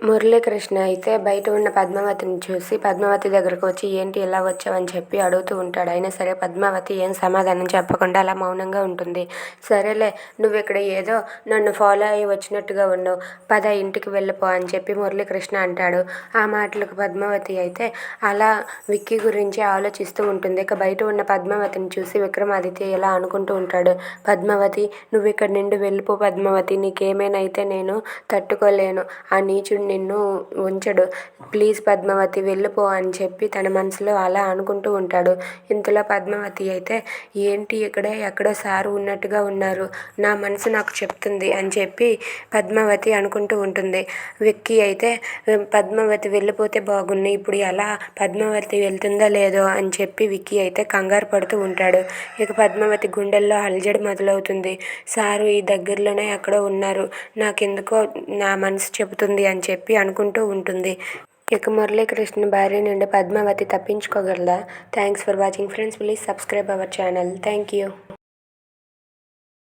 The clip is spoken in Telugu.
మురళీకృష్ణ అయితే బయట ఉన్న పద్మావతిని చూసి పద్మావతి దగ్గరకు వచ్చి ఏంటి ఇలా వచ్చావని చెప్పి అడుగుతూ ఉంటాడు. అయినా సరే పద్మావతి ఏం సమాధానం చెప్పకుండా అలా మౌనంగా ఉంటుంది. సరేలే, నువ్వు ఇక్కడ ఏదో నన్ను ఫాలో అయ్యి వచ్చినట్టుగా ఉన్నావు, పద ఇంటికి వెళ్ళిపో అని చెప్పి మురళీకృష్ణ అంటాడు. ఆ మాటలకు పద్మావతి అయితే అలా విక్కీ గురించి ఆలోచిస్తూ ఉంటుంది. ఇక బయట ఉన్న పద్మావతిని చూసి విక్రమాదిత్య ఇలా అనుకుంటూ ఉంటాడు. పద్మావతి, నువ్వు ఇక్కడ నుండి వెళ్ళిపో పద్మావతి, నీకేమైనా అయితే నేను తట్టుకోలేను, ఆ నీచుడు నిన్ను ఉంచడు, ప్లీజ్ పద్మావతి వెళ్ళిపో అని చెప్పి తన మనసులో అలా అనుకుంటూ ఉంటాడు. ఇంతలో పద్మావతి అయితే ఏంటి ఇక్కడే ఎక్కడో సారు ఉన్నట్టుగా ఉన్నారు, నా మనసు నాకు చెప్తుంది అని చెప్పి పద్మావతి అనుకుంటూ ఉంటుంది. విక్కీ అయితే పద్మావతి వెళ్ళిపోతే బాగుంది, ఇప్పుడు ఎలా పద్మావతి వెళ్తుందో లేదో అని చెప్పి విక్కీ అయితే కంగారు పడుతూ ఉంటాడు. ఇక పద్మావతి గుండెల్లో అలజడి మొదలవుతుంది. సారు ఈ దగ్గరలోనే ఎక్కడో ఉన్నారు, నాకెందుకో నా మనసు చెబుతుంది అని చెప్పి అనుకుంటూ ఉంటుంది. ఇక మురళీకృష్ణ భార్య నుండి పద్మావతి తప్పించుకోగలదా? Thanks for watching friends. Please subscribe our channel. Thank you.